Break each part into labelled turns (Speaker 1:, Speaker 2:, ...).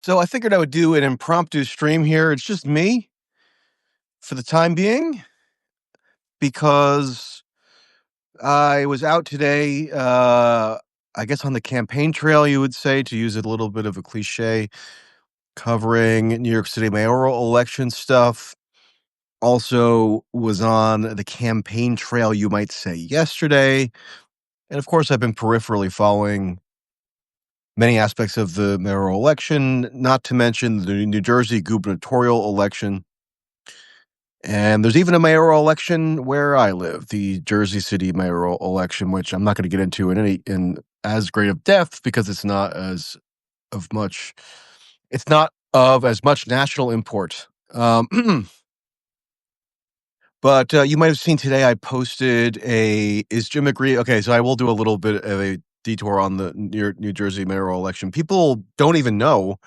Speaker 1: So I figured I would do an impromptu stream here. It's just me for the time being because I was out today, I guess on the campaign trail, you would say, to use a little bit of a cliche, covering New York City mayoral election stuff. Also was on the campaign trail, you might say, yesterday. And of course, I've been peripherally following many aspects of the mayoral election, not to mention the New Jersey gubernatorial election. And there's even a mayoral election where I live, the Jersey City mayoral election, which I'm not going to get into in as great of depth because it's not of as much national import. But you might have seen today I posted is Jim McGree. Okay, so I will do a little bit of a detour on the New Jersey mayoral election. People don't even know,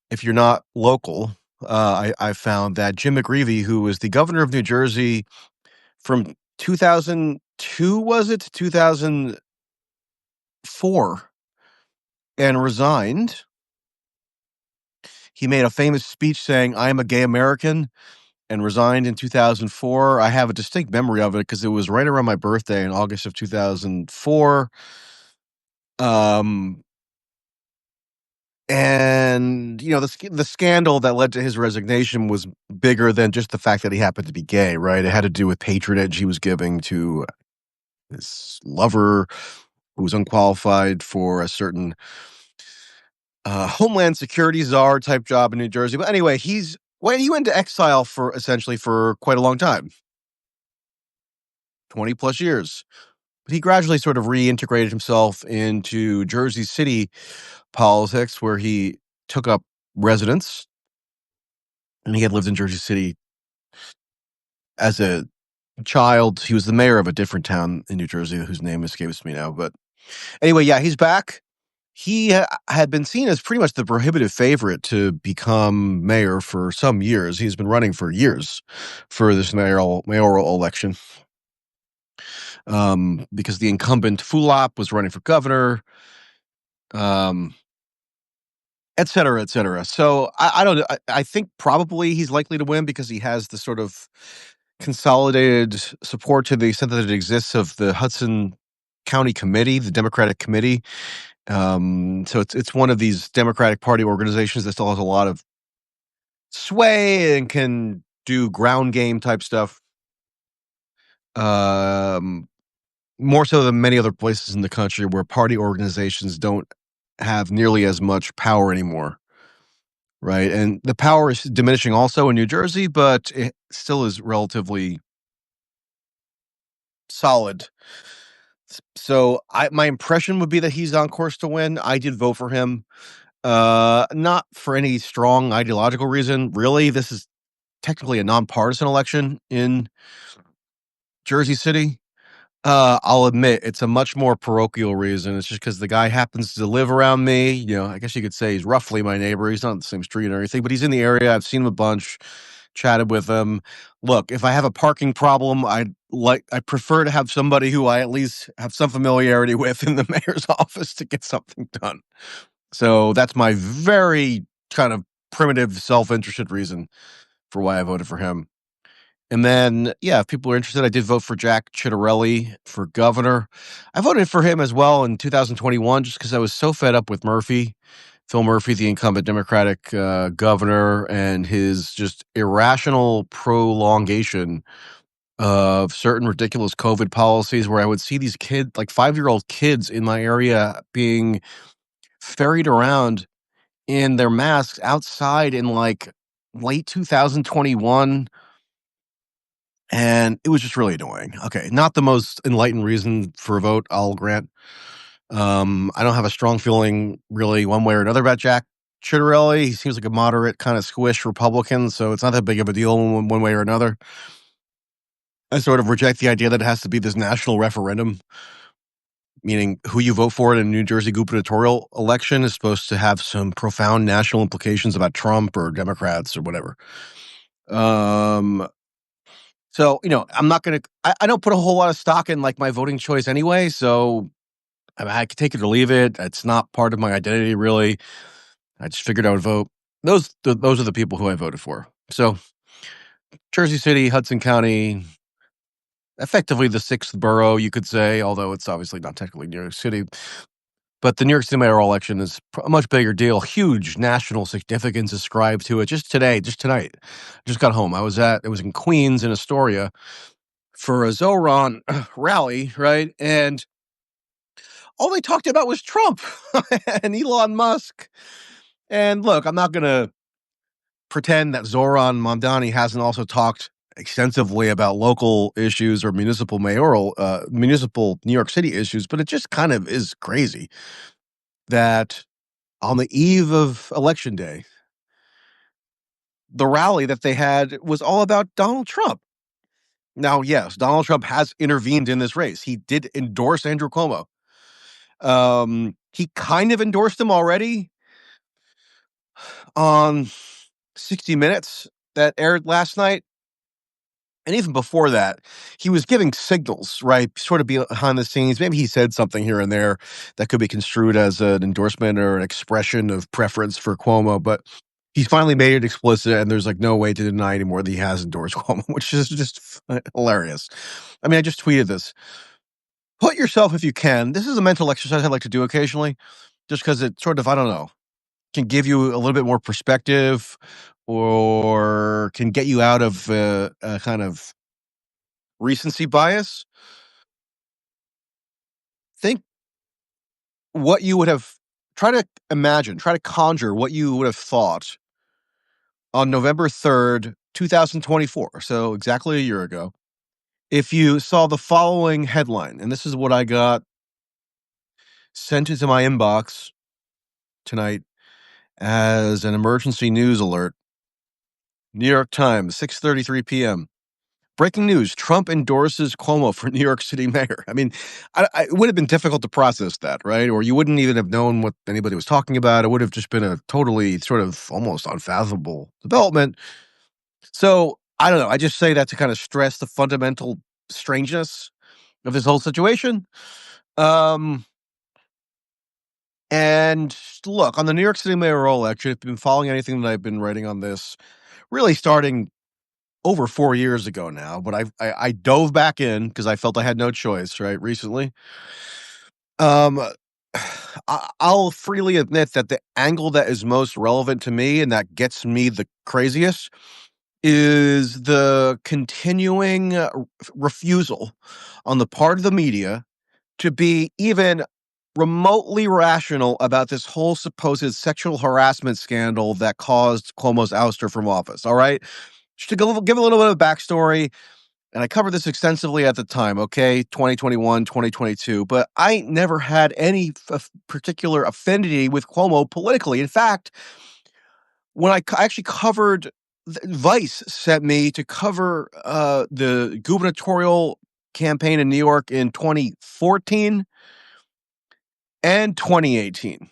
Speaker 1: if you're not local. I found that Jim McGreevey, who was the governor of New Jersey from 2002, was it, to 2004, and resigned. He made a famous speech saying, "I am a gay American," and resigned in 2004. I have a distinct memory of it because it was right around my birthday in August of 2004. And, the scandal that led to his resignation was bigger than just the fact that he happened to be gay, right? It had to do with patronage he was giving to his lover, who was unqualified for a certain Homeland Security czar type job in New Jersey. But anyway, he went into exile for quite a long time, 20 plus years. But he gradually sort of reintegrated himself into Jersey City politics, where he took up residence. And he had lived in Jersey City as a child. He was the mayor of a different town in New Jersey whose name escapes me now. But anyway, yeah, he's back. He had been seen as pretty much the prohibitive favorite to become mayor for some years. He's been running for years for this mayoral election, because the incumbent Fulop was running for governor, et cetera, et cetera. So I don't know. I think probably he's likely to win because he has the sort of consolidated support, to the extent that it exists, of the Hudson County Committee, the Democratic Committee. So it's one of these Democratic Party organizations that still has a lot of sway and can do ground game type stuff. More so than many other places in the country where party organizations don't have nearly as much power anymore. Right. And the power is diminishing also in New Jersey, but it still is relatively solid. So my impression would be that he's on course to win. I did vote for him. Not for any strong ideological reason. Really, this is technically a nonpartisan election in Jersey City. I'll admit it's a much more parochial reason. It's just because the guy happens to live around me. I guess you could say he's roughly my neighbor. He's not on the same street or anything, but he's in the area. I've seen him a bunch, chatted with him. Look, if I have a parking problem, I prefer to have somebody who I at least have some familiarity with in the mayor's office to get something done. So that's my very kind of primitive, self-interested reason for why I voted for him. And then, yeah, if people are interested, I did vote for Jack Ciattarelli for governor. I voted for him as well in 2021 just because I was so fed up with Phil Murphy, the incumbent Democratic governor, and his just irrational prolongation of certain ridiculous COVID policies, where I would see these kids, like 5-year-old kids in my area, being ferried around in their masks outside in like late 2021. And it was just really annoying. Okay, not the most enlightened reason for a vote, I'll grant. I don't have a strong feeling really one way or another about Jack Ciattarelli. He seems like a moderate kind of squish Republican, so it's not that big of a deal one way or another. I sort of reject the idea that it has to be this national referendum, meaning who you vote for in a New Jersey gubernatorial election is supposed to have some profound national implications about Trump or Democrats or whatever. So, I'm not going to, I don't put a whole lot of stock in like my voting choice anyway. So I could take it or leave it. It's not part of my identity really. I just figured I would vote. Those are the people who I voted for. So Jersey City, Hudson County, effectively the 6th borough, you could say, although it's obviously not technically New York City. But the New York City mayoral election is a much bigger deal. Huge national significance ascribed to it. Just tonight, just got home. It was in Queens in Astoria for a Zoran rally, right? And all they talked about was Trump and Elon Musk. And look, I'm not going to pretend that Zoran Mamdani hasn't also talked extensively about local issues or municipal New York City issues, but it just kind of is crazy that on the eve of election day, the rally that they had was all about Donald Trump. Now, yes, Donald Trump has intervened in this race. He did endorse Andrew Cuomo. He kind of endorsed him already on 60 Minutes that aired last night. And even before that, he was giving signals, right? Sort of behind the scenes. Maybe he said something here and there that could be construed as an endorsement or an expression of preference for Cuomo. But he's finally made it explicit, and there's like no way to deny anymore that he has endorsed Cuomo, which is just hilarious. I mean, I just tweeted this. Put yourself, if you can. This is a mental exercise I like to do occasionally, just because it sort of, I don't know, can give you a little bit more perspective or can get you out of a kind of recency bias. Think what you would have try to conjure what you would have thought on November 3rd, 2024, so exactly a year ago, if you saw the following headline, and this is what I got sent into my inbox tonight as an emergency news alert. New York Times, 6:33 p.m. Breaking news: Trump endorses Cuomo for New York City mayor. I mean, it would have been difficult to process that, right? Or you wouldn't even have known what anybody was talking about. It would have just been a totally sort of almost unfathomable development. So I don't know. I just say that to kind of stress the fundamental strangeness of this whole situation. Um, and look, on the New York City mayoral election, if you've been following anything that I've been writing on this, really starting over 4 years ago now, but I dove back in because I felt I had no choice, right, recently. Um, I'll freely admit that the angle that is most relevant to me and that gets me the craziest is the continuing, refusal on the part of the media to be even remotely rational about this whole supposed sexual harassment scandal that caused Cuomo's ouster from office, all right? Just to give a little bit of backstory, and I covered this extensively at the time, okay, 2021, 2022, but I never had any particular affinity with Cuomo politically. In fact, when I actually covered, Vice sent me to cover the gubernatorial campaign in New York in 2014 and 2018.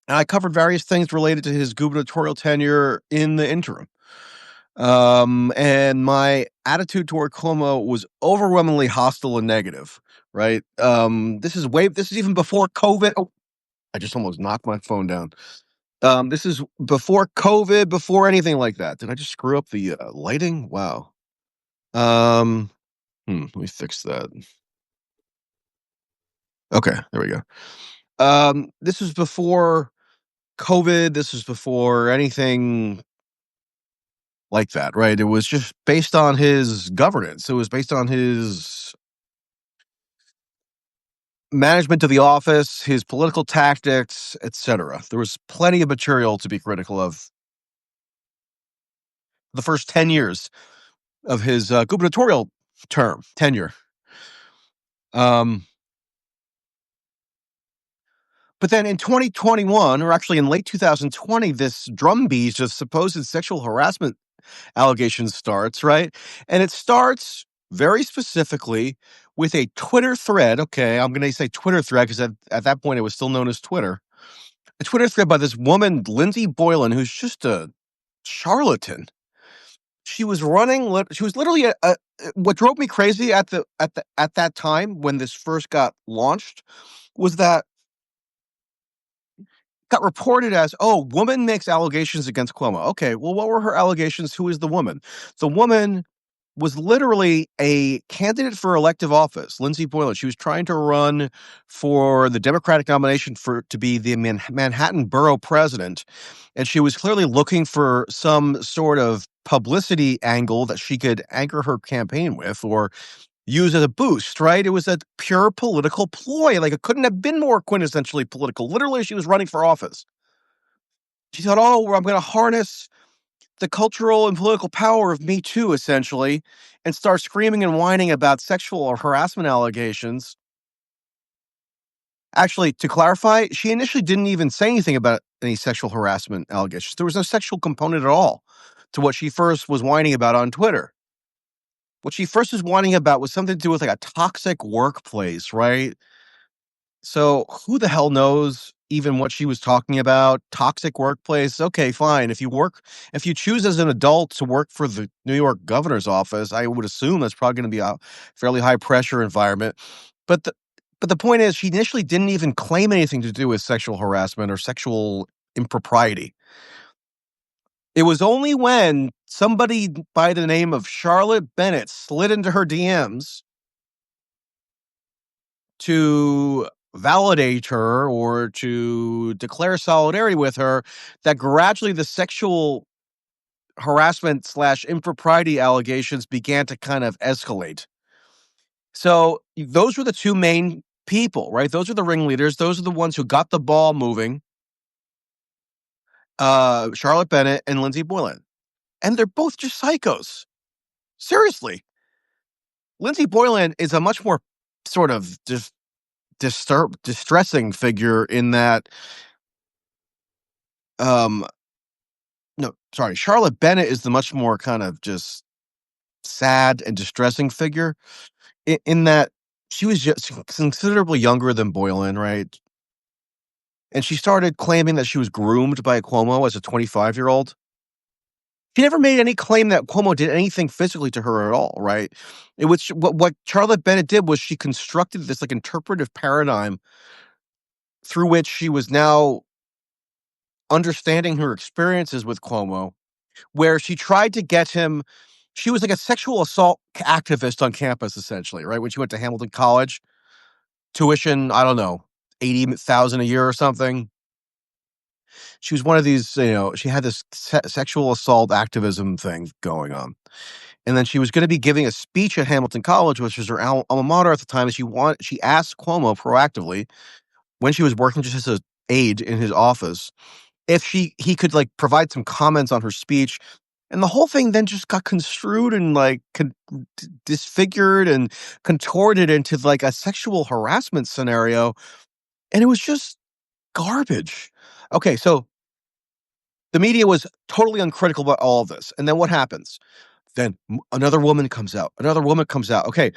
Speaker 1: And I covered various things related to his gubernatorial tenure in the interim. And my attitude toward Cuomo was overwhelmingly hostile and negative, right? This is even before COVID. Oh, I just almost knocked my phone down. This is before COVID, before anything like that. Did I just screw up the lighting? Wow. Let me fix that. Okay, there we go. This was before COVID. This was before anything like that, right? It was just based on his governance. It was based on his management of the office, his political tactics, etc. There was plenty of material to be critical of the first 10 years of his gubernatorial tenure. Um, but then in 2021, or actually in late 2020, this drumbeat of supposed sexual harassment allegations starts, right? And it starts very specifically with a Twitter thread. Okay, I'm going to say Twitter thread because at that point it was still known as Twitter. A Twitter thread by this woman, Lindsay Boylan, who's just a charlatan. She was literally what drove me crazy at that time when this first got launched was that got reported as, "Oh, woman makes allegations against Cuomo." Okay, well, what were her allegations? Who is the woman? The woman was literally a candidate for elective office, Lindsey Boylan. She was trying to run for the Democratic nomination to be the Manhattan borough president, and she was clearly looking for some sort of publicity angle that she could anchor her campaign with or use as a boost, right? It was a pure political ploy. Like, it couldn't have been more quintessentially political. Literally, she was running for office. She thought, "Oh, well, I'm going to harness the cultural and political power of Me Too, essentially, and start screaming and whining about sexual or harassment allegations." Actually, to clarify, she initially didn't even say anything about any sexual harassment allegations. There was no sexual component at all to what she first was whining about on Twitter. What she first was whining about was something to do with like a toxic workplace, right? So who the hell knows even what she was talking about? Toxic workplace. Okay, fine. If you choose as an adult to work for the New York governor's office, I would assume that's probably going to be a fairly high pressure environment. But the point is, she initially didn't even claim anything to do with sexual harassment or sexual impropriety. It was only when somebody by the name of Charlotte Bennett slid into her DMs to validate her or to declare solidarity with her that gradually the sexual harassment slash impropriety allegations began to kind of escalate. So those were the two main people, right? Those are the ringleaders. Those are the ones who got the ball moving. Charlotte Bennett and Lindsey Boylan. And they're both just psychos. Seriously. Lindsey Boylan is a much more sort of just distressing figure in that um no, sorry, Charlotte Bennett is the much more kind of just sad and distressing figure in that she was just considerably younger than Boylan, right? And she started claiming that she was groomed by Cuomo as a 25-year-old. She never made any claim that Cuomo did anything physically to her at all, right? It was what Charlotte Bennett did was she constructed this like interpretive paradigm through which she was now understanding her experiences with Cuomo, where she tried to get him. She was like a sexual assault activist on campus, essentially, right? When she went to Hamilton College, tuition, I don't know, 80,000 a year or something. She was one of these, she had this sexual assault activism thing going on. And then she was going to be giving a speech at Hamilton College, which was her alma mater at the time. And she asked Cuomo proactively when she was working just as an aide in his office if he could like provide some comments on her speech. And the whole thing then just got construed and like disfigured and contorted into like a sexual harassment scenario. And it was just garbage. Okay, so the media was totally uncritical about all of this. And then what happens? Then another woman comes out. Another woman comes out. Okay,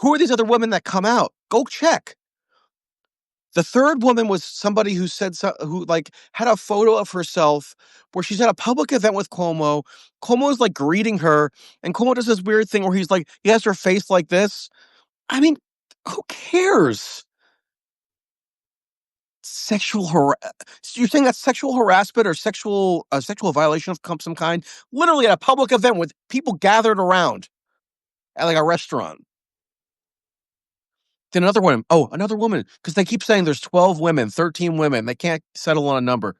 Speaker 1: who are these other women that come out? Go check. The third woman was somebody who who like had a photo of herself where she's at a public event with Cuomo. Cuomo's like greeting her, and Cuomo does this weird thing where he's like, he has her face like this. I mean, who cares? You're saying that's sexual harassment or sexual violation of some kind? Literally at a public event with people gathered around at like a restaurant. Then another woman, because they keep saying there's 12 women, 13 women. They can't settle on a number.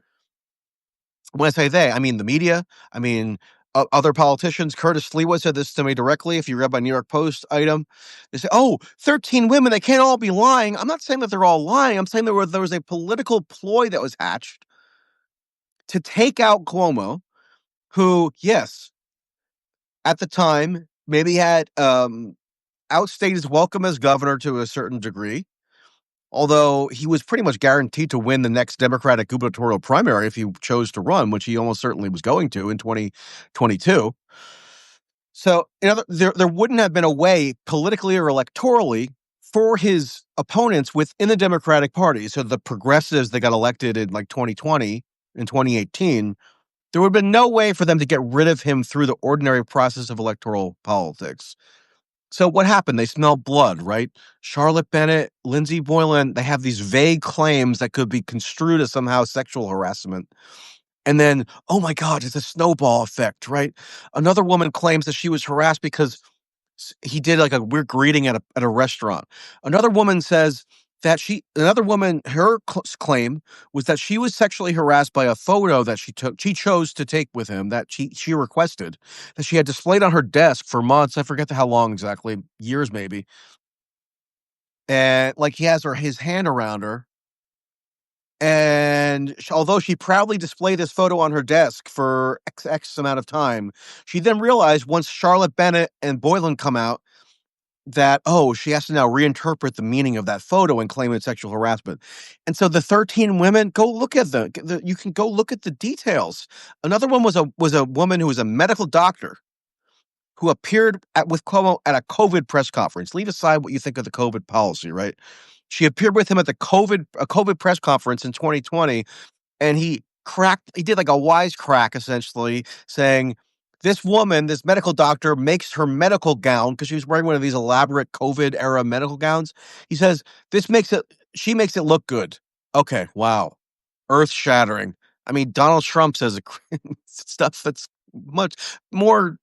Speaker 1: When I say they, I mean the media. I mean other politicians. Curtis Sliwa said this to me directly. If you read my New York Post item, they say, "Oh, 13 women. They can't all be lying." I'm not saying that they're all lying. I'm saying there was a political ploy that was hatched to take out Cuomo, who, yes, at the time maybe had outstayed his welcome as governor to a certain degree. Although he was pretty much guaranteed to win the next Democratic gubernatorial primary if he chose to run, which he almost certainly was going to in 2022. So, there wouldn't have been a way politically or electorally for his opponents within the Democratic Party. So the progressives that got elected in like 2020 and 2018, there would have been no way for them to get rid of him through the ordinary process of electoral politics. So what happened? They smell blood, right? Charlotte Bennett, Lindsay Boylan, they have these vague claims that could be construed as somehow sexual harassment. And then, oh my God, it's a snowball effect, right? Another woman claims that she was harassed because he did like a weird greeting at a restaurant. Another woman says that another woman, her claim was that she was sexually harassed by a photo that she chose to take with him that she requested, that she had displayed on her desk for months. I forget how long exactly, years maybe. And like he has his hand around her. And although she proudly displayed this photo on her desk for X amount of time, she then realized once Charlotte Bennett and Boylan come out that, oh, she has to now reinterpret the meaning of that photo and claim it's sexual harassment. And so the 13 women, go look at you can go look at the details. Another one was a woman who was a medical doctor who appeared with Cuomo at a COVID press conference. Leave aside what you think of the COVID policy, right? She appeared with him at a COVID press conference in 2020, and he did like a wisecrack essentially saying, this medical doctor makes her medical gown because she was wearing one of these elaborate COVID era medical gowns. He says, she makes it look good. Okay. Wow. Earth shattering. I mean, Donald Trump says stuff that's much more,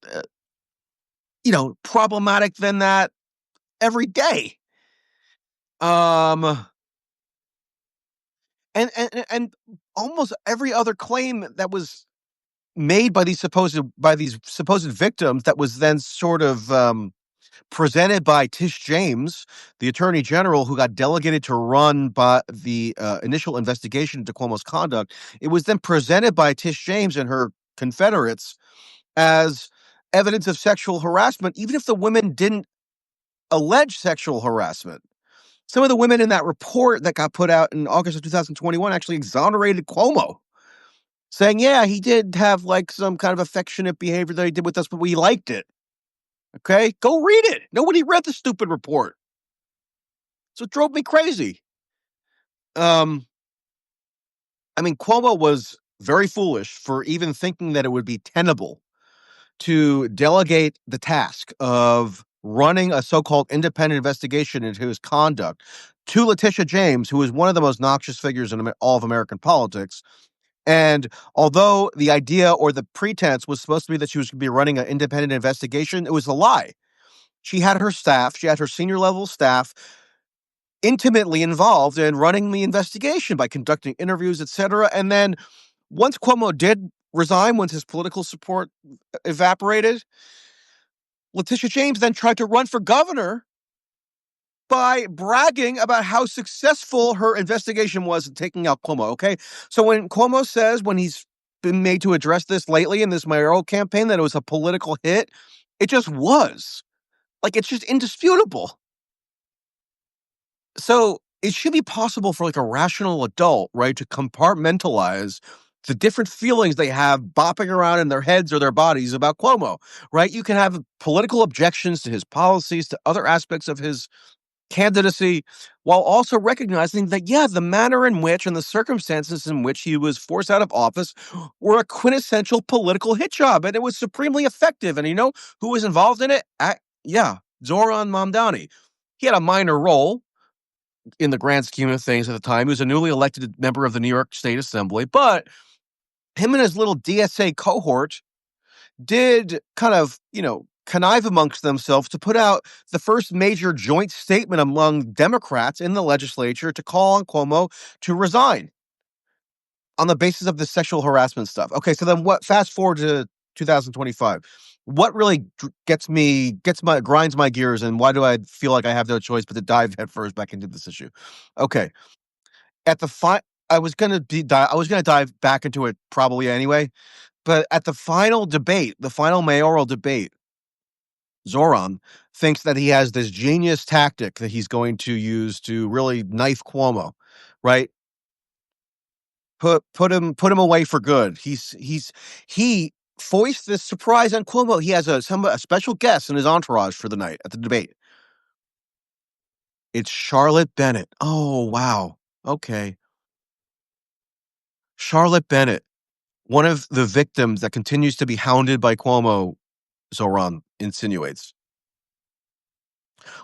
Speaker 1: problematic than that every day. Um, and almost every other claim that was made by these supposed victims that was then sort of presented by Tish James, the attorney general who got delegated to run by the initial investigation into Cuomo's conduct. It was then presented by Tish James and her confederates as evidence of sexual harassment, even if the women didn't allege sexual harassment. Some of the women in that report that got put out in August of 2021 actually exonerated Cuomo, saying, yeah, he did have like some kind of affectionate behavior that he did with us, but we liked it. Okay, go read it. Nobody read the stupid report. So it drove me crazy. I mean, Cuomo was very foolish for even thinking that it would be tenable to delegate the task of running a so-called independent investigation into his conduct to Letitia James, who is one of the most noxious figures in all of American politics. And although the idea or the pretense was supposed to be that she was going to be running an independent investigation, it was a lie. She had her senior level staff intimately involved in running the investigation by conducting interviews, etc. And then once Cuomo did resign, once his political support evaporated, Letitia James then tried to run for governor by bragging about how successful her investigation was in taking out Cuomo, okay? So when Cuomo says, when he's been made to address this lately in this mayoral campaign, that it was a political hit, it just was. Like, it's just indisputable. So it should be possible for like a rational adult, right, to compartmentalize the different feelings they have bopping around in their heads or their bodies about Cuomo, right? You can have political objections to his policies, to other aspects of his candidacy, while also recognizing that, yeah, the manner in which and the circumstances in which he was forced out of office were a quintessential political hit job, and it was supremely effective. And you know who was involved in it? Zoran Mamdani. He had a minor role in the grand scheme of things at the time. He was a newly elected member of the New York State Assembly, but him and his little DSA cohort did kind of, connive amongst themselves to put out the first major joint statement among Democrats in the legislature to call on Cuomo to resign on the basis of the sexual harassment stuff. Okay, so then fast forward to 2025. What really grinds my gears, and why do I feel like I have no choice but to dive headfirst back into this issue? Okay, at the I was gonna dive back into it probably anyway, but at the final debate, the final mayoral debate, Zoran thinks that he has this genius tactic that he's going to use to really knife Cuomo, right? Put him away for good. He foists this surprise on Cuomo. He has a special guest in his entourage for the night at the debate. It's Charlotte Bennett. Oh wow. Okay. Charlotte Bennett, one of the victims that continues to be hounded by Cuomo, Zoran insinuates.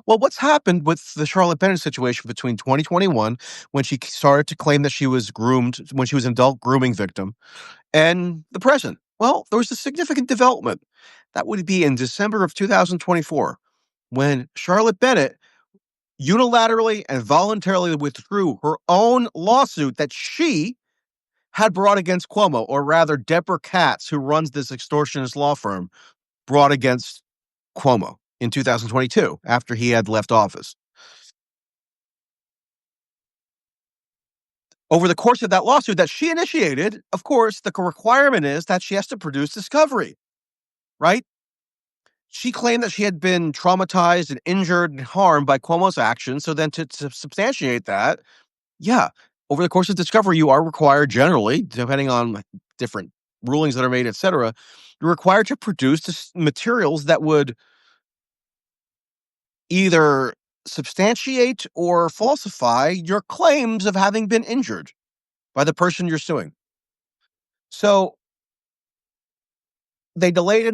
Speaker 1: Well, what's happened with the Charlotte Bennett situation between 2021, when she started to claim that she was groomed, when she was an adult grooming victim, and the present? Well, there was a significant development. That would be in December of 2024, when Charlotte Bennett unilaterally and voluntarily withdrew her own lawsuit that she had brought against Cuomo, or rather, Deborah Katz, who runs this extortionist law firm, brought against Cuomo in 2022 after he had left office. Over the course of that lawsuit that she initiated, of course, the requirement is that she has to produce discovery, right? She claimed that she had been traumatized and injured and harmed by Cuomo's actions. So then to substantiate that, yeah, over the course of discovery, you are required generally, depending on different rulings that are made, etc., you're required to produce materials that would either substantiate or falsify your claims of having been injured by the person you're suing. So they delayed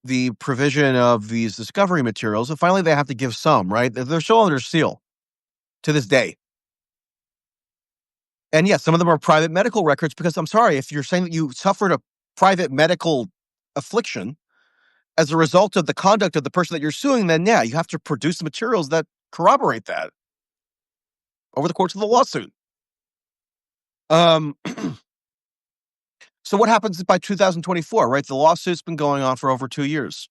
Speaker 1: the provision of these discovery materials, and finally they have to give some, right? They're still under seal to this day. And yes, some of them are private medical records because I'm sorry, if you're saying that you suffered a private medical affliction as a result of the conduct of the person that you're suing, then yeah, you have to produce the materials that corroborate that over the course of the lawsuit. Um, so what happens by 2024, right? The lawsuit's been going on for over 2 years.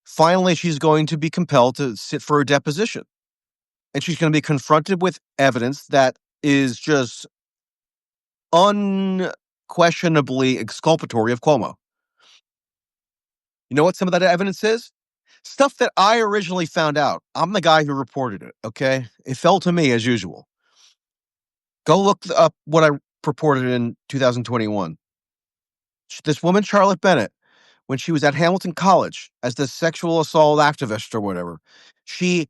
Speaker 1: Finally, she's going to be compelled to sit for a deposition. And she's going to be confronted with evidence that is just unquestionably exculpatory of Cuomo. You know what some of that evidence is? Stuff that I originally found out. I'm the guy who reported it, okay? It fell to me as usual. Go look up what I reported in 2021. This woman, Charlotte Bennett, when she was at Hamilton College as the sexual assault activist or whatever, she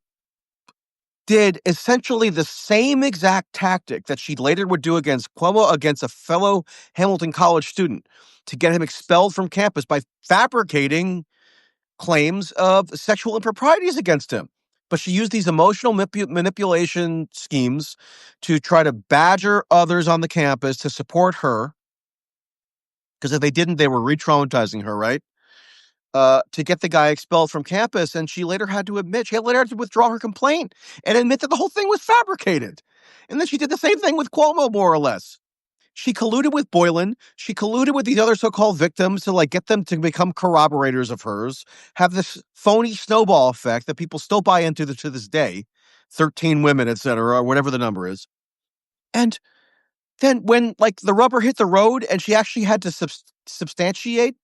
Speaker 1: did essentially the same exact tactic that she later would do against Cuomo, against a fellow Hamilton College student, to get him expelled from campus by fabricating claims of sexual improprieties against him. But she used these emotional manipulation schemes to try to badger others on the campus to support her. Because if they didn't, they were re-traumatizing her, right? To get the guy expelled from campus. And she later had to admit, she later had to withdraw her complaint and admit that the whole thing was fabricated. And then she did the same thing with Cuomo, more or less. She colluded with Boylan. She colluded with these other so-called victims to get them to become corroborators of hers, have this phony snowball effect that people still buy into to this day, 13 women, etc., or whatever the number is. And then when the rubber hit the road and she actually had to substantiate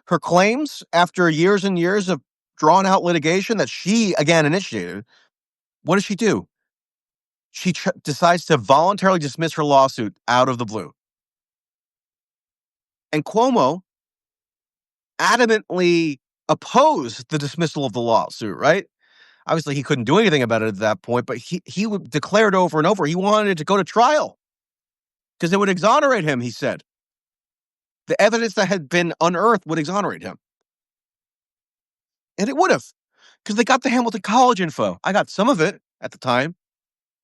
Speaker 1: her claims after years and years of drawn out litigation that she again initiated, what does she do? She decides to voluntarily dismiss her lawsuit out of the blue. And Cuomo adamantly opposed the dismissal of the lawsuit, right? Obviously, he couldn't do anything about it at that point, but he declared over and over he wanted it to go to trial because it would exonerate him, he said. The evidence that had been unearthed would exonerate him. And it would have, because they got the Hamilton College info. I got some of it at the time,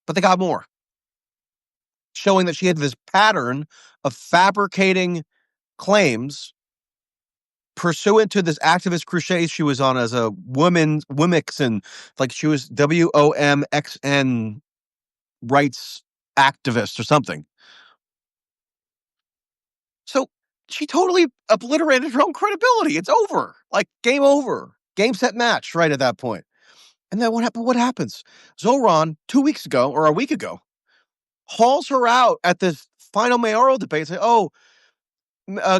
Speaker 1: but they got more, showing that she had this pattern of fabricating claims pursuant to this activist crusade she was on as a woman, Womixen, she was WOMXN rights activist or something. So she totally obliterated her own credibility. It's over. Game over. Game, set, match right at that point. And then what happened? What happens? Zoran, 2 weeks ago or a week ago, hauls her out at this final mayoral debate and say, oh,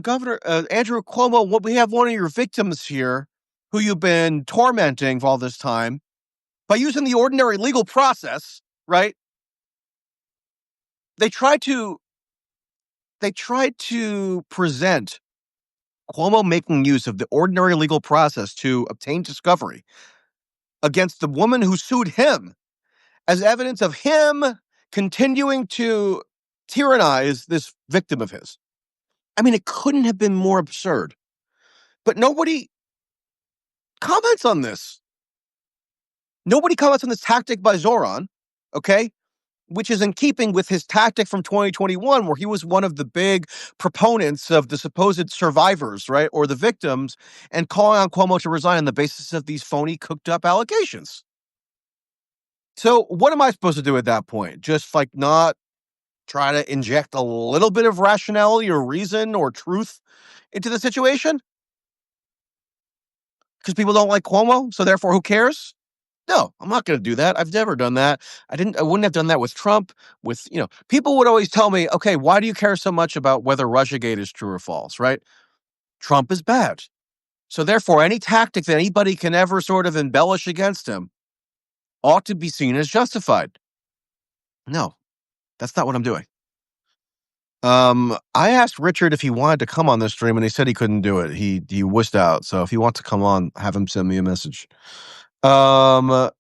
Speaker 1: Governor Andrew Cuomo, we have one of your victims here who you've been tormenting for all this time by using the ordinary legal process, right? They tried to present Cuomo making use of the ordinary legal process to obtain discovery against the woman who sued him as evidence of him continuing to tyrannize this victim of his. I mean, it couldn't have been more absurd. But nobody comments on this. Nobody comments on this tactic by Zoran, okay? Which is in keeping with his tactic from 2021, where he was one of the big proponents of the supposed survivors, right? Or the victims, and calling on Cuomo to resign on the basis of these phony, cooked up allegations. So, what am I supposed to do at that point? Just like not try to inject a little bit of rationality or reason or truth into the situation? Because people don't like Cuomo, so therefore, who cares? No, I'm not going to do that. I've never done that. I wouldn't have done that with Trump. People would always tell me, okay, why do you care so much about whether Russiagate is true or false, right? Trump is bad. So therefore, any tactic that anybody can ever sort of embellish against him ought to be seen as justified. No, that's not what I'm doing. I asked Richard if he wanted to come on this stream, and he said he couldn't do it. He wussed out. So if he wants to come on, have him send me a message. Yeah,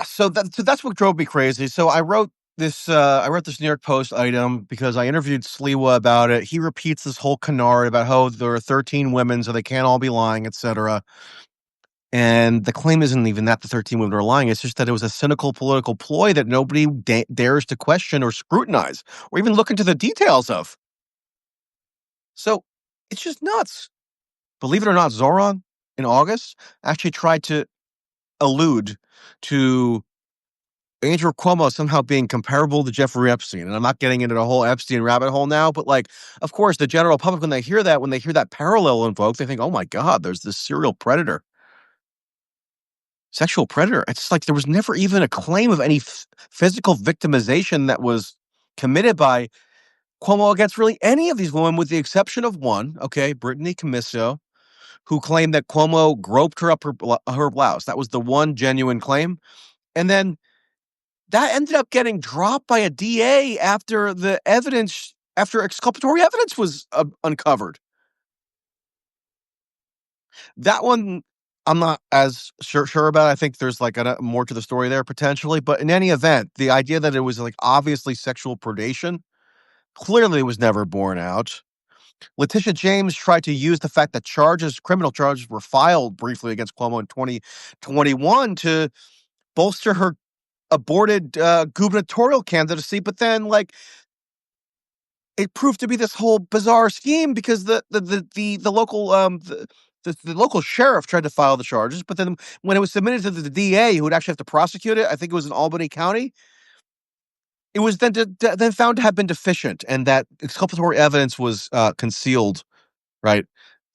Speaker 1: so that's what drove me crazy. So I wrote this New York Post item because I interviewed Sliwa about it. He repeats this whole canard about how there are 13 women, so they can't all be lying, etc. And the claim isn't even that the 13 women are lying. It's just that it was a cynical political ploy that nobody dares to question or scrutinize or even look into the details of. So it's just nuts. Believe it or not, Zoran in August actually tried to allude to Andrew Cuomo somehow being comparable to Jeffrey Epstein. And I'm not getting into the whole Epstein rabbit hole now, but like, of course, the general public, when they hear that parallel invoked, they think, oh my God, there's this serial predator, sexual predator. It's like there was never even a claim of any physical victimization that was committed by Cuomo against really any of these women, with the exception of one, okay, Brittany Commisso, who claimed that Cuomo groped her up her blouse. That was the one genuine claim. And then that ended up getting dropped by a DA after exculpatory evidence was uncovered. That one, I'm not as sure about. I think there's like more to the story there potentially. But in any event, the idea that it was like obviously sexual predation clearly was never borne out. Letitia James tried to use the fact that criminal charges were filed briefly against Cuomo in 2021 to bolster her aborted gubernatorial candidacy, but then it proved to be this whole bizarre scheme because the local the local sheriff tried to file the charges, but then when it was submitted to the DA, who would actually have to prosecute it, I think it was in Albany County, it was then found to have been deficient, and that exculpatory evidence was concealed, right?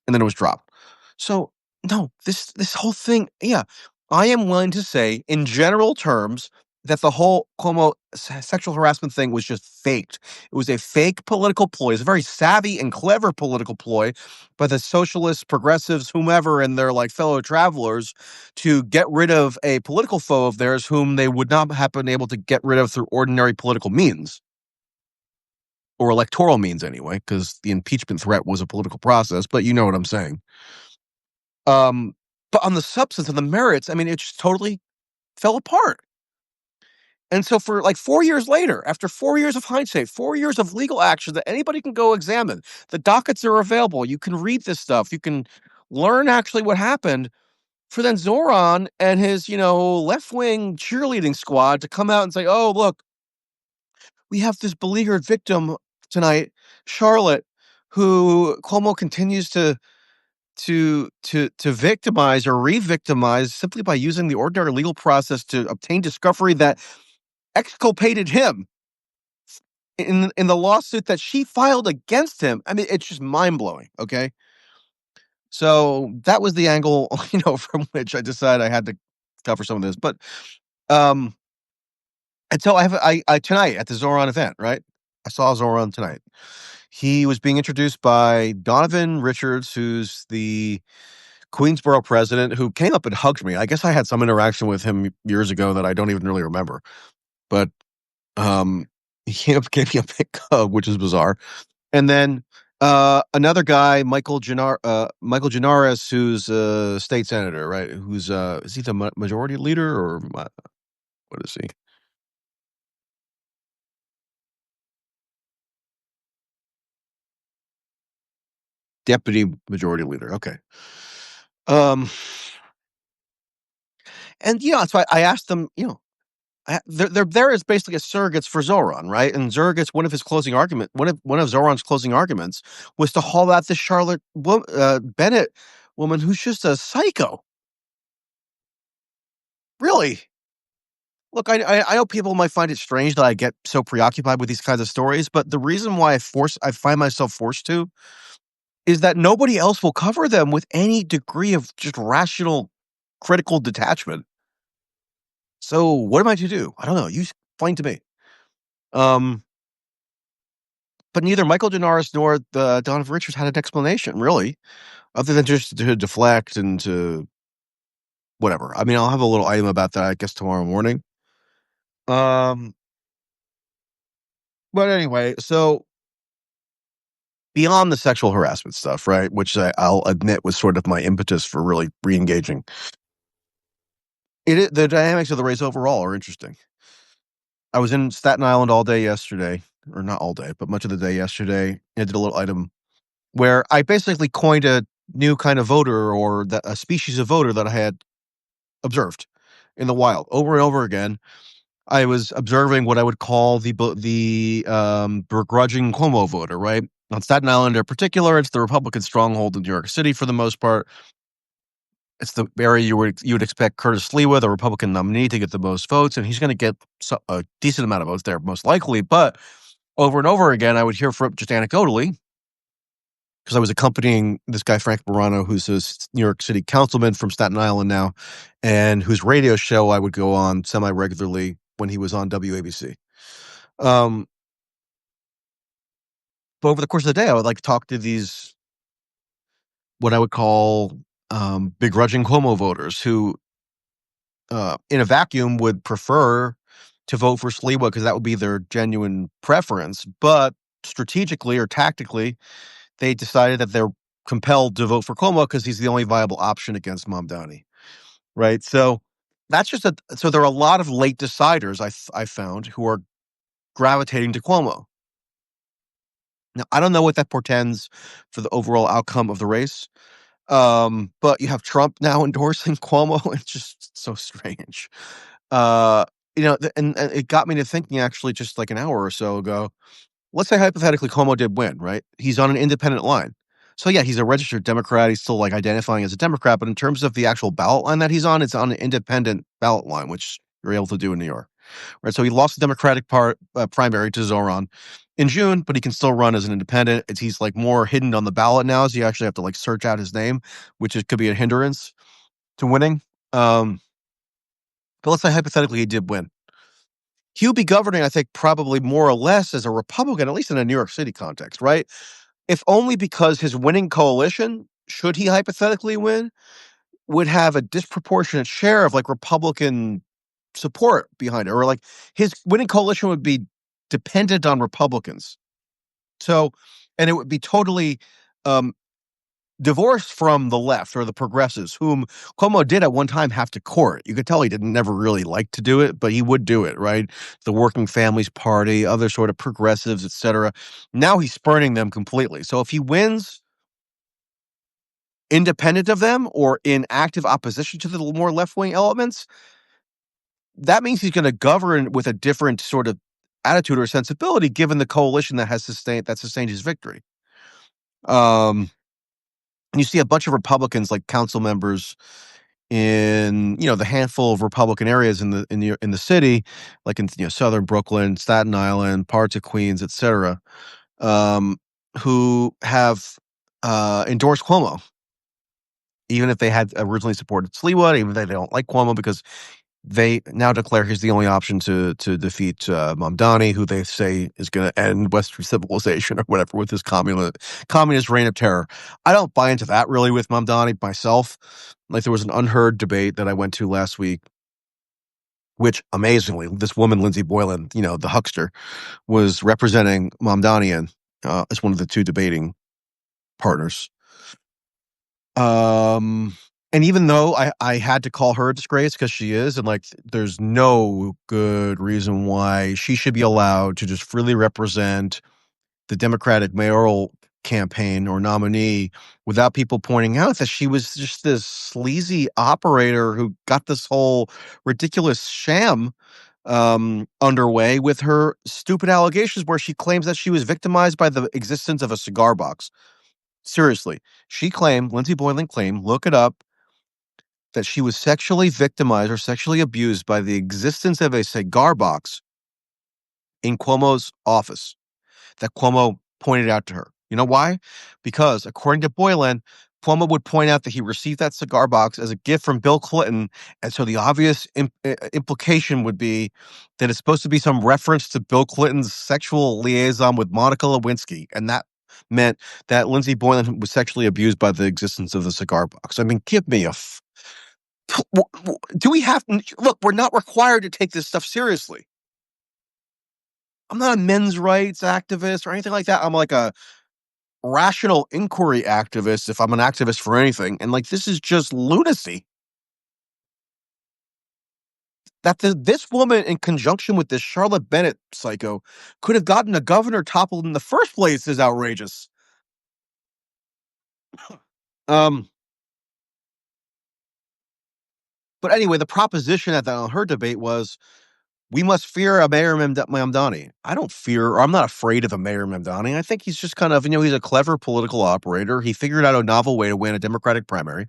Speaker 1: And then it was dropped. So no, this whole thing, yeah, I am willing to say in general terms that the whole Cuomo sexual harassment thing was just faked. It was a fake political ploy. It's a very savvy and clever political ploy by the socialists, progressives, whomever, and their like fellow travelers to get rid of a political foe of theirs whom they would not have been able to get rid of through ordinary political means. Or electoral means anyway, because the impeachment threat was a political process, but you know what I'm saying. Um, but on the substance and the merits, I mean, it just totally fell apart. And so for like 4 years later, after 4 years of hindsight, 4 years of legal action that anybody can go examine, the dockets are available. You can read this stuff. You can learn actually what happened. For then Zoran and his, left-wing cheerleading squad to come out and say, "Oh, look, we have this beleaguered victim tonight, Charlotte, who Cuomo continues to victimize or re-victimize simply by using the ordinary legal process to obtain discovery that exculpated him in the lawsuit that she filed against him." I mean, it's just mind-blowing, okay? So that was the angle, from which I decided I had to cover some of this. But um and so I tonight at the Zoran event, right? I saw Zoran tonight. He was being introduced by Donovan Richards, who's the Queensboro president, who came up and hugged me. I guess I had some interaction with him years ago that I don't even really remember. But he came up, gave me a big hug, which is bizarre. And then another guy, Michael Gianaris, who's a state senator, right? Who's is he the majority leader or what is he? Deputy majority leader. Okay. Um, and that's why I asked them. They're there as basically as surrogates for Zoran, right? And surrogates, one of Zoran's closing arguments was to haul out this Charlotte Bennett woman who's just a psycho. Really? Look, I know people might find it strange that I get so preoccupied with these kinds of stories, but the reason why I find myself forced to is that nobody else will cover them with any degree of just rational, critical detachment. So what am I to do? I don't know. You explain to me. Um, but neither Michael Denaris nor Donovan Richards had an explanation, really, other than just to deflect and to whatever. I mean, I'll have a little item about that, I guess, tomorrow morning. Um, but anyway, so beyond the sexual harassment stuff, right, which I'll admit was sort of my impetus for really re-engaging, the dynamics of the race overall are interesting. I was in Staten Island all day yesterday, or not all day, but much of the day yesterday. I did a little item where I basically coined a new kind of voter, or a species of voter that I had observed in the wild over and over again. I was observing what I would call the begrudging Cuomo voter, right? On Staten Island in particular, it's the Republican stronghold in New York City for the most part. It's the area you would expect Curtis Sliwa, the Republican nominee, to get the most votes, and he's going to get a decent amount of votes there, most likely. But over and over again, I would hear from, just anecdotally, because I was accompanying this guy Frank Morano, who's a New York City councilman from Staten Island now, and whose radio show I would go on semi-regularly when he was on WABC. But over the course of the day, I would talk to these, what I would call begrudging Cuomo voters who, in a vacuum, would prefer to vote for Sliwa because that would be their genuine preference. But strategically or tactically, they decided that they're compelled to vote for Cuomo because he's the only viable option against Mamdani, right? So that's so there are a lot of late deciders I found who are gravitating to Cuomo. Now, I don't know what that portends for the overall outcome of the race. But you have Trump now endorsing Cuomo. It's just so strange. Uh, and it got me to thinking, actually, just like an hour or so ago. Let's say hypothetically Cuomo did win, right? He's on an independent line. So yeah, he's a registered Democrat. He's still identifying as a Democrat, but in terms of the actual ballot line that he's on, it's on an independent ballot line, which you're able to do in New York, right? So he lost the Democratic primary to Zoran in June, but he can still run as an independent. He's more hidden on the ballot now, so you actually have to search out his name, which could be a hindrance to winning. But let's say hypothetically he did win. He'll be governing, I think, probably more or less as a Republican, at least in a New York City context, right? If only because his winning coalition, should he hypothetically win, would have a disproportionate share of Republican support behind it, or his winning coalition would be dependent on Republicans. So, and it would be totally divorced from the left or the progressives, whom Cuomo did at one time have to court. You could tell he didn't never really like to do it, but he would do it, right? The Working Families Party, other sort of progressives, etc. Now he's spurning them completely. So if he wins independent of them or in active opposition to the more left-wing elements, that means he's going to govern with a different sort of attitude or sensibility, given the coalition that sustained his victory. And you see a bunch of Republicans, like council members in the handful of Republican areas in the city, like in southern Brooklyn, Staten Island, parts of Queens, etc., who have endorsed Cuomo, even if they had originally supported Sliwa, even if they don't like Cuomo, because they now declare he's the only option to defeat Mamdani, who they say is going to end Western civilization or whatever with his communist reign of terror. I don't buy into that really with Mamdani myself. There was an unheard debate that I went to last week, which amazingly, this woman, Lindsay Boylan, the huckster, was representing Mamdani as one of the two debating partners. And even though I had to call her a disgrace because she is, and there's no good reason why she should be allowed to just freely represent the Democratic mayoral campaign or nominee without people pointing out that she was just this sleazy operator who got this whole ridiculous sham underway with her stupid allegations where she claims that she was victimized by the existence of a cigar box. Seriously, Lindsay Boylan claimed, look it up, that she was sexually victimized or sexually abused by the existence of a cigar box in Cuomo's office that Cuomo pointed out to her. You know why? Because according to Boylan, Cuomo would point out that he received that cigar box as a gift from Bill Clinton. And so the obvious implication would be that it's supposed to be some reference to Bill Clinton's sexual liaison with Monica Lewinsky. And that meant that Lindsay Boylan was sexually abused by the existence of the cigar box. I mean, give me a do we have look, we're not required to take this stuff seriously. I'm not a men's rights activist or anything like that. I'm like a rational inquiry activist if I'm an activist for anything. And like, this is just lunacy. That this woman, in conjunction with this Charlotte Bennett psycho, could have gotten a governor toppled in the first place is outrageous. But anyway, the proposition at her debate was, we must fear a Mayor Mamdani. I don't fear, or I'm not afraid of a Mayor Mamdani. I think he's just kind of, he's a clever political operator. He figured out a novel way to win a Democratic primary.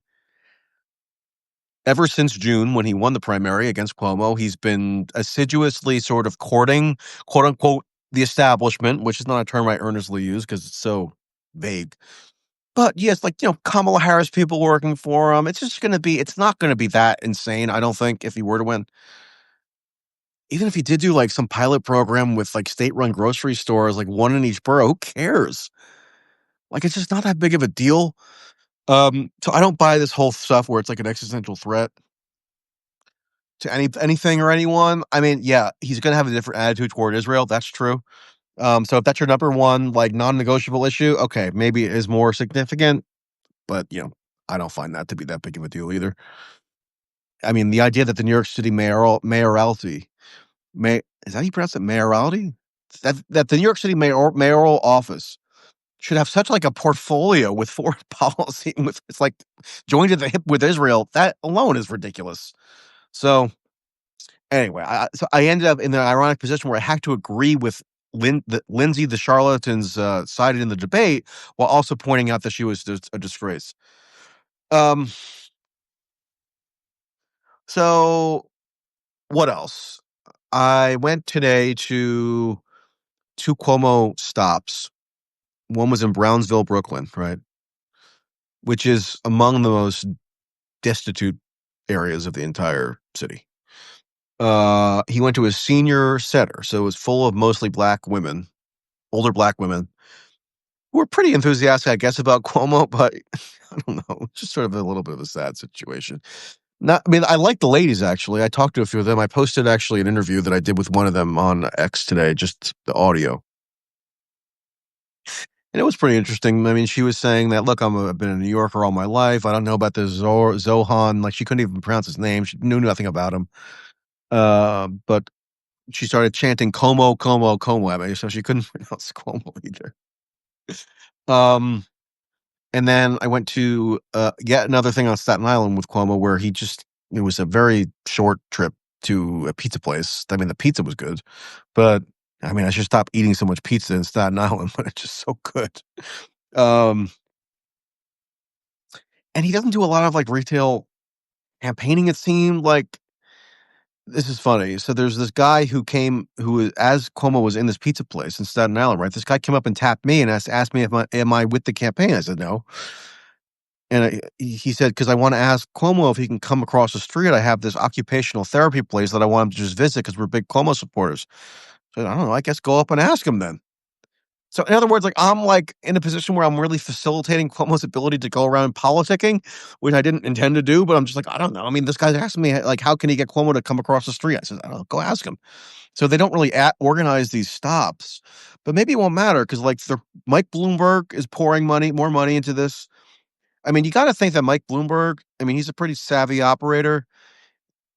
Speaker 1: Ever since June, when he won the primary against Cuomo, he's been assiduously sort of courting, quote unquote, the establishment, which is not a term I earnestly use because it's so vague. But yes, like, Kamala Harris people working for him. It's not going to be that insane, I don't think, if he were to win. Even if he did do like some pilot program with like state-run grocery stores, like one in each borough, who cares? Like, it's just not that big of a deal. So I don't buy this whole stuff where it's like an existential threat to anything or anyone. I mean, yeah, he's going to have a different attitude toward Israel. That's true. So if that's your number one, like, non-negotiable issue, okay, maybe it is more significant, but I don't find that to be that big of a deal either. I mean, the idea that the New York City mayoralty, is that how you pronounce it? Mayoralty? That the New York City mayoral office should have such like a portfolio with foreign policy, it's like joined at the hip with Israel. That alone is ridiculous. So anyway, I ended up in the ironic position where I had to agree with Lindsay, the charlatans sided in the debate, while also pointing out that she was a disgrace. So what else? I went today to two Cuomo stops. One was in Brownsville, Brooklyn, right? Which is among the most destitute areas of the entire city. He went to his senior center, so it was full of mostly black women, older black women, who were pretty enthusiastic, I guess, about Cuomo, but I don't know, it's just sort of a little bit of a sad situation. I like the ladies, actually. I talked to a few of them. I posted actually an interview that I did with one of them on X today, just the audio. And it was pretty interesting. I mean, she was saying that, look, I've been a New Yorker all my life. I don't know about this Zohan. Like, she couldn't even pronounce his name. She knew nothing about him. But she started chanting Como, Como, Como at me, so she couldn't pronounce Cuomo either. And then I went to yet another thing on Staten Island with Cuomo where it was a very short trip to a pizza place. I mean, the pizza was good, but I mean, I should stop eating so much pizza in Staten Island, but it's just so good. And he doesn't do a lot of like retail campaigning, it seemed like. This is funny. So there's this guy as Cuomo was in this pizza place in Staten Island, right? This guy came up and tapped me and asked me am I with the campaign? I said no. And he said, because I want to ask Cuomo if he can come across the street. I have this occupational therapy place that I want him to just visit because we're big Cuomo supporters. So I don't know. I guess go up and ask him then. So in other words, like, I'm like in a position where I'm really facilitating Cuomo's ability to go around politicking, which I didn't intend to do, but I'm just like, I don't know. I mean, this guy's asking me like, how can he get Cuomo to come across the street? I said, I don't know, go ask him. So they don't really organize these stops, but maybe it won't matter because like Mike Bloomberg is pouring more money into this. I mean, you got to think that Mike Bloomberg, I mean, he's a pretty savvy operator.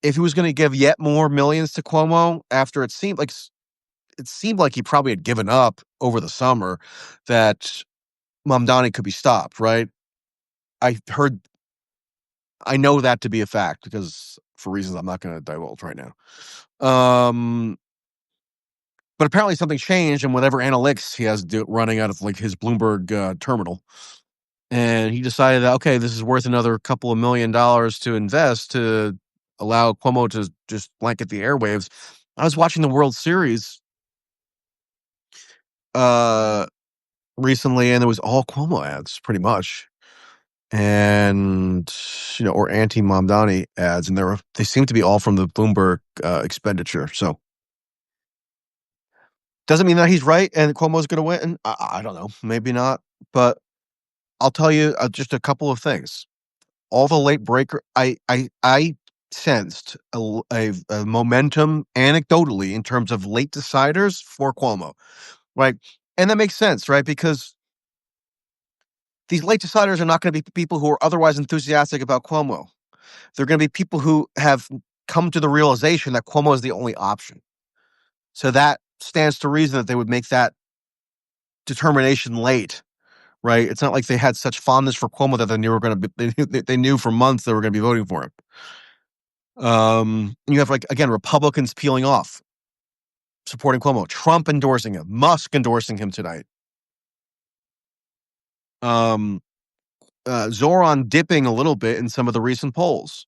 Speaker 1: If he was going to give yet more millions to Cuomo after it seemed like he probably had given up over the summer, that Mamdani could be stopped, right? I heard I know that to be a fact because for reasons I'm not gonna divulge right now. But apparently something changed in whatever analytics he has running out of like his Bloomberg terminal, and he decided that okay, this is worth another couple of $1 million to invest to allow Cuomo to just blanket the airwaves. I was watching the World Series uh, recently, and it was all Cuomo ads, pretty much, and or anti Mamdani ads, and they seem to be all from the Bloomberg expenditure. So doesn't mean that he's right and Cuomo's going to win. I don't know, maybe not, but I'll tell you just a couple of things. All the late breaker, I sensed a momentum anecdotally in terms of late deciders for Cuomo, right? And that makes sense, right? Because these late deciders are not going to be people who are otherwise enthusiastic about Cuomo. They're going to be people who have come to the realization that Cuomo is the only option. So that stands to reason that they would make that determination late, right? It's not like they had such fondness for Cuomo that they knew they knew for months they were going to be voting for him. You have like again Republicans peeling off, supporting Cuomo, Trump endorsing him, Musk endorsing him tonight. Zoran dipping a little bit in some of the recent polls.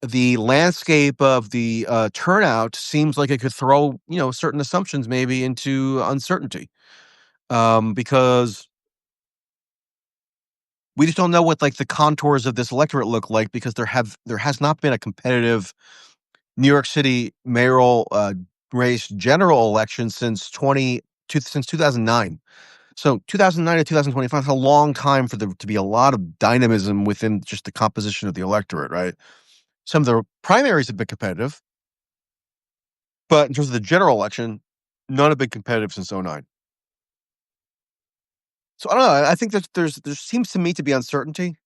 Speaker 1: The landscape of the turnout seems like it could throw certain assumptions maybe into uncertainty, because we just don't know what like the contours of this electorate look like because there has not been a competitive New York City mayoral race general election since 2009. So 2009 to 2025 is a long time for there to be a lot of dynamism within just the composition of the electorate, right? Some of the primaries have been competitive, but in terms of the general election, none have been competitive since '09. So I don't know. I think that there seems to me to be uncertainty.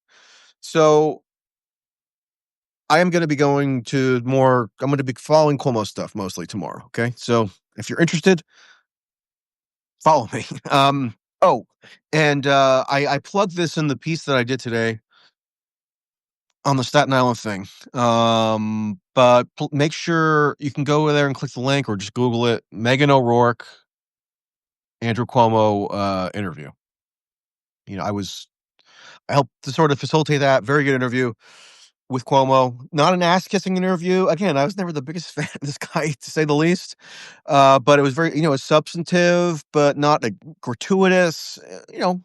Speaker 1: So I am going to be going to more. I'm going to be following Cuomo stuff mostly tomorrow. Okay, so if you're interested, follow me. Oh, and I plugged this in the piece that I did today on the Staten Island thing. But make sure you can go over there and click the link or just Google it. Megan O'Rourke, Andrew Cuomo interview. I helped to sort of facilitate that. Very good interview with Cuomo. Not an ass kissing interview. Again, I was never the biggest fan of this guy, to say the least. But it was very, substantive, but not gratuitous. It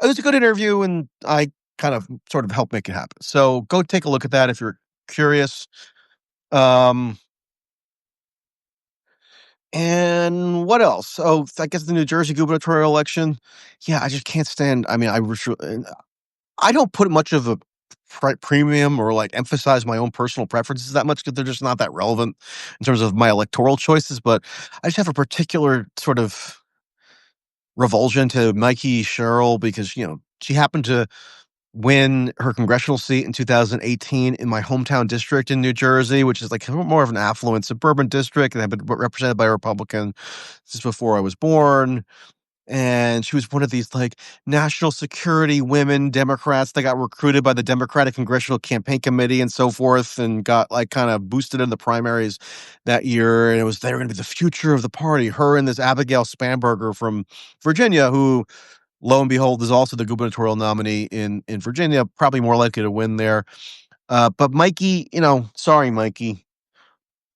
Speaker 1: was a good interview, and I kind of sort of helped make it happen. So go take a look at that if you're curious. Um, and what else? Oh, I guess the New Jersey gubernatorial election. Yeah, I just can't stand. I mean, I don't put much of a premium or like emphasize my own personal preferences that much because they're just not that relevant in terms of my electoral choices. But I just have a particular sort of revulsion to Mikey Sherrill because she happened to win her congressional seat in 2018 in my hometown district in New Jersey, which is like more of an affluent suburban district, and had been represented by a Republican since before I was born. And she was one of these like national security women Democrats that got recruited by the Democratic Congressional Campaign Committee and so forth, and got like kind of boosted in the primaries that year. And they were going to be the future of the party. Her and this Abigail Spanberger from Virginia, who lo and behold is also the gubernatorial nominee in Virginia, probably more likely to win there. But Mikey, sorry, Mikey.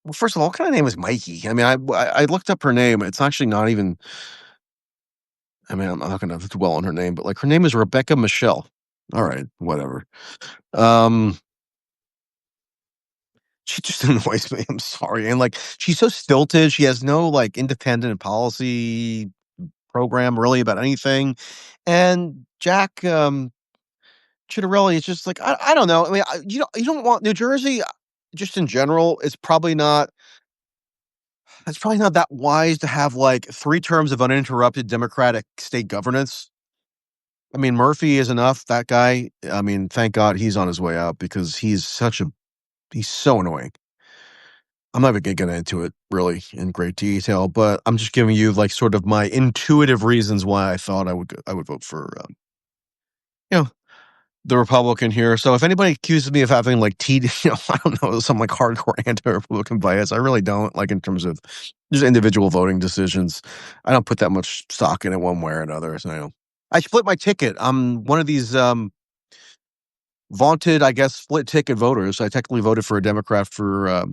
Speaker 1: Well, first of all, what kind of name is Mikey? I mean, I looked up her name. It's actually not even. I mean, I'm not going to dwell on her name, but like her name is Rebecca Michelle. All right, whatever. Um, she just annoys me. I'm sorry, and like she's so stilted. She has no like independent policy program really about anything. And Jack Chitterelli is just like I don't know. I mean, you don't want New Jersey. Just in general, it's probably not. It's probably not that wise to have like 3 terms of uninterrupted Democratic state governance. I mean, Murphy is enough. That guy. I mean, thank God he's on his way out because he's so annoying. I'm not even gonna get into it really in great detail, but I'm just giving you like sort of my intuitive reasons why I thought I would vote for you know the Republican here. So if anybody accuses me of having like I don't know, some like hardcore anti-Republican bias, I really don't. Like in terms of just individual voting decisions, I don't put that much stock in it one way or another. So I split my ticket. I'm one of these vaunted, I guess, split ticket voters. I technically voted for a Democrat for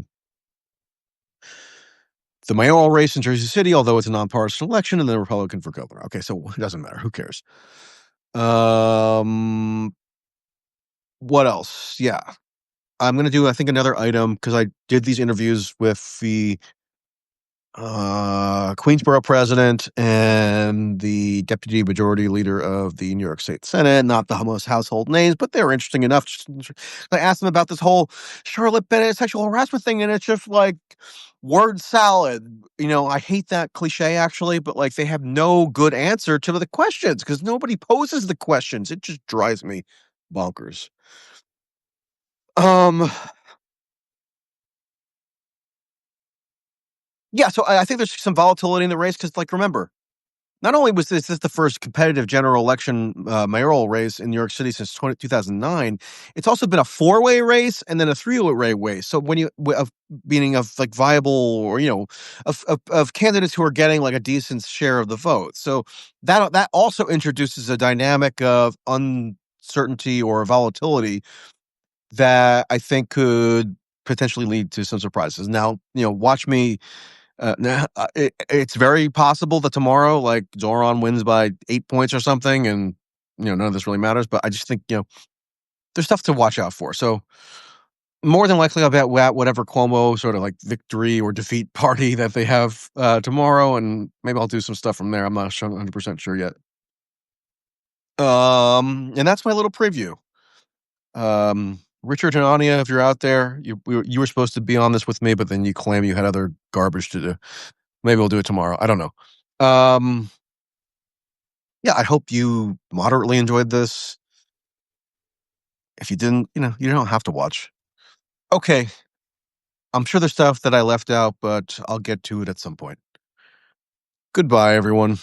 Speaker 1: the mayoral race in Jersey City, although it's a nonpartisan election, and then a Republican for governor. Okay, so it doesn't matter. Who cares? What else? Yeah. I'm gonna do, I think, another item because I did these interviews with the Queensboro president and the deputy majority leader of the New York State Senate. Not the most household names, but they were interesting enough. I asked them about this whole Charlotte Bennett sexual harassment thing, and it's just like word salad. I hate that cliche actually, but like they have no good answer to the questions because nobody poses the questions. It just drives me bonkers. Um, yeah, so I think there's some volatility in the race because, like, remember, not only was this the first competitive general election mayoral race in New York City since 2009, it's also been a four-way race and then a three-way race. So when of meaning of like viable or of candidates who are getting like a decent share of the vote. So that also introduces a dynamic of uncertainty or volatility that I think could potentially lead to some surprises. Now, watch me nah, it's very possible that tomorrow, like, Zoran wins by 8 points or something, and, none of this really matters, but I just think, there's stuff to watch out for. So, more than likely, I'll bet whatever Cuomo sort of, like, victory or defeat party that they have, tomorrow, and maybe I'll do some stuff from there. I'm not 100% sure yet. And that's my little preview. Richard and Anya, if you're out there, you were supposed to be on this with me, but then you claim you had other garbage to do. Maybe we'll do it tomorrow. I don't know. Um, yeah, I hope you moderately enjoyed this. If you didn't, you don't have to watch. Okay, I'm sure there's stuff that I left out, but I'll get to it at some point. Goodbye, everyone.